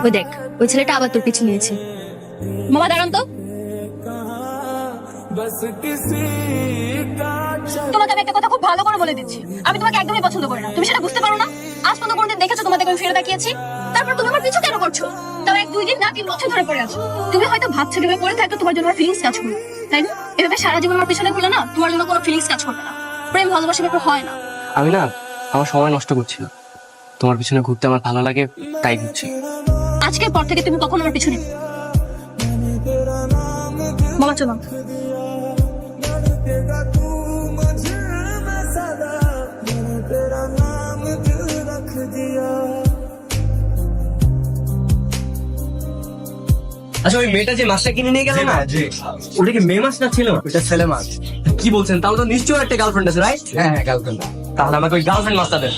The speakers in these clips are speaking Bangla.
ওই দেখ, ওই ছেলেটা আবার তোর পিছু নিয়েছে। মামা দাঁড়ান তো। তোমাকে আমি একটা কথা খুব ভালো করে বলে দিচ্ছি, আমি তোমাকে একদমই পছন্দ করি না। তুমি সেটা বুঝতে পারো না? আজ পর্যন্ত কোনোদিন দেখেছো তোমাদের আমি ফিরে তাকিয়েছি? তারপর তুমি আমার পিছু কেন করছো? তাও 1-2 দিন না 3 বছর ধরে পড়ে আছো। তুমি হয়তো ভাবছো কিভাবে পড়ে থাকলে তোমার জন্য ফিলিংস কাজ করবে, তাই না? এভাবে সারা জীবন আমার পিছনে ঘুরলে না, তোমার জন্য কোনো ফিলিংস কাজ করবে না। প্রেম ভালোবাসা ব্যাপার হয় না। আমি না আমার সময় নষ্ট করছি না, তোমার পিছনে ঘুরতে আমার ভালো লাগে তাই ঘুরছি। আজকের পর থেকে তুমি কখনো আমার পিছনে মামা চলো। আচ্ছা, ওই মেয়েটা যে মাছটা কিনে নিয়ে গেল না, ওটা কি মেয়ে মাছ না ছিল? ওটা ছেলে মাছ। কি বলছেন? তাহলে তো নিশ্চয়ই একটা গার্লফ্রেন্ড আছে, রাইট? হ্যাঁ হ্যাঁ, গার্লফ্রেন্ড। তাহলে আমাকে ওই গার্লফ্রেন্ড মাছটা দেন।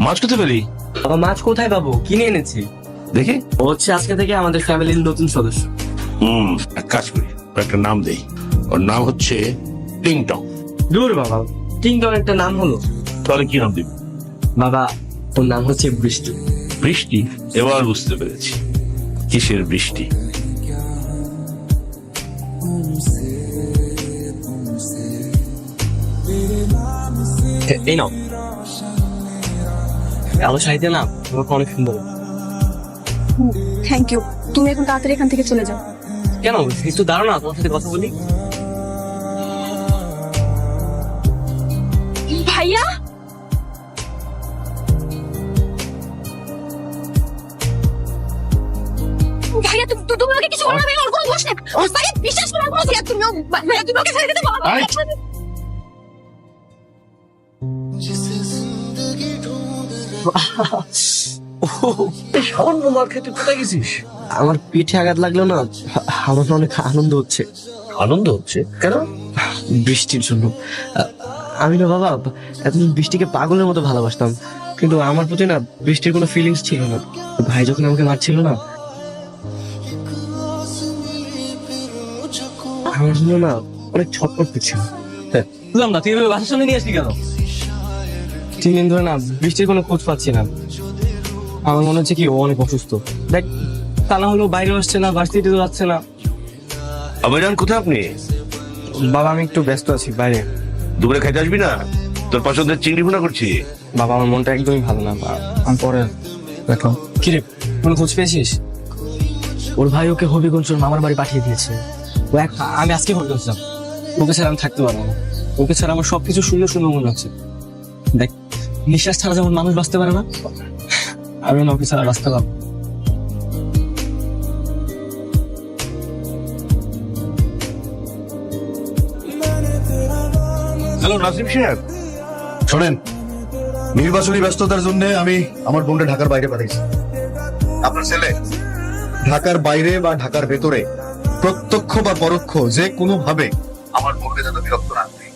মাছ কোথায় পেলি? বাবা, মাছ কোথায় পাবো? কিনে এনেছি। দেখি। ও হচ্ছে আজকে থেকে আমাদের ফ্যামিলির নতুন সদস্য। এক কাজ করি, ওর একটা নাম দেই। ওর নাম হচ্ছে টিংটং। দূর বাবা, টিংটং একটা নাম হলো? তাহলে কি নাম দিবি? বাবা, ওর নাম হচ্ছে বৃষ্টি। বৃষ্টি? এবার বুঝতে পেরেছি কিসের বৃষ্টি। এই নাও। আলো শাড়িতে না তোমাকে অনেক সুন্দর। Thank you. তুমি এখন তাড়াতাড়ি এখান থেকে চলে যাও। কেন? একটু দাঁড়াও না, তোমার সাথে কথা বলি। ভাইয়া, ভাইয়া তুমি ওকে কিছু বলবে না, ওর কোনো দোষ নেই। ও সারি বিশ্বাস করো, কোনো দোষ তুমি ভাইয়া তুমি ওকে ছেড়ে দিতে পারো না। সামান্য মার খেতে কোথায় গেছিস? আমার পিঠে আঘাত লাগলো না, আমার অনেক আনন্দ হচ্ছে। আনন্দ হচ্ছে কেন? বৃষ্টির জন্য। আমি না বাবা এতদিন বৃষ্টিকে পাগলের মতো ভালোবাসতাম, কিন্তু আমার প্রতি না বৃষ্টির কোনো ফিলিংস ছিল না। ভাই যখন আমাকে মারছিল না, আমার জন্য না অনেক ছটফট করছিল। বুঝলাম না, তুই এভাবে বাসার সামনে নিয়ে আসলি কেন? 3 দিন ধরে না বৃষ্টির কোনো খোঁজ পাচ্ছি না। আমার মনে হচ্ছে কি ও অনেক অসুস্থ। দেখ, তা না হলেও বাইরে আসছে না, ভার্সিটিতে যাচ্ছে না। আবাজান, কোথায় আপনি? বাবা আমি একটু ব্যস্ত আছি বাইরে। দুপুরে খাইতে আসবি না? তোর পছন্দের চিংড়ি ভুনা করছি। বাবা আমার মনটা একদমই ভালো না, আমি পরে দেখো। কিরে, কোনো খোঁজ পেয়েছিস? ওর ভাই ওকে হবিগঞ্জ ওর মামার বাড়ি পাঠিয়ে দিয়েছে। আমি আজকে হবিগঞ্জ যাব। ওকে ছাড়া আমি থাকতে পারবো না। ওকে ছাড়া আমার সবকিছু সুন্দর সুন্দর মনে হচ্ছে। দেখ, নিঃশ্বাস ছাড়া যেমন মানুষ বাঁচতে পারে না, আমি ওকে ছাড়া বাঁচতে পারবো। হ্যালো নাসিম সাহেব, শোনেন, নির্বাচনী ব্যস্ততার জন্য আমি আমার বোনটা ঢাকার বাইরে পাঠাইছি। আপনার ছেলে ঢাকার বাইরে বা ঢাকার ভেতরে প্রত্যক্ষ বা পরোক্ষ যে কোনো ভাবে আমার বোনকে যাতে বিরক্ত না করে।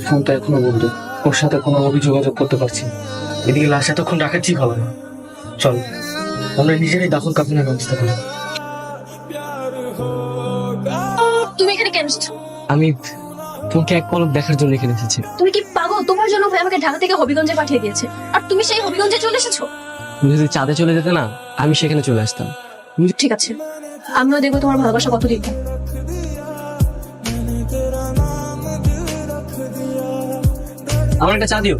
ফোনটা এখনো বন্ধ, ওর সাথে কোনোভাবে যোগাযোগ করতে পারছি না। এদিকে লাশ এতক্ষণ রাখা ঠিক হবে না। চল আমরা নিজেরাই দাফন কাফনের ব্যবস্থা করি। তুমি এখানে কেন এসেছো? আমি তোমাকে এক পলক দেখার জন্য এখানে এসেছি। তুমি কি পাগল? তোমার জন্য ভাই আমাকে ঢাকা থেকে হবিগঞ্জে পাঠিয়ে দিয়েছে, আর তুমি সেই হবিগঞ্জে চলে এসেছো। তুমি যদি চাঁদে চলে যেতে না, আমি সেখানে চলে আসতাম। ঠিক আছে, আমিও দেখবো তোমার ভালোবাসা কত দিন। আমার একটা চা দিও।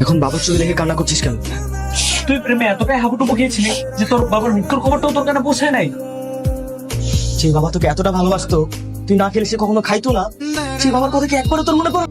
এখন বাবার চোখে দেখে কান্না করছিস কেন? তুই প্রেমে এতটাই হাবুডুবু খেয়েছিলি যে তোর বাবার মৃত্যুর খবরটাও তোর কানে পৌঁছায় নাই। সেই বাবা তোকে এতটা ভালোবাসতো, তুই না খেলে সে কখনো খাইতো না। সেই বাবার কথা কি একবারও তোর মনে পড়ে?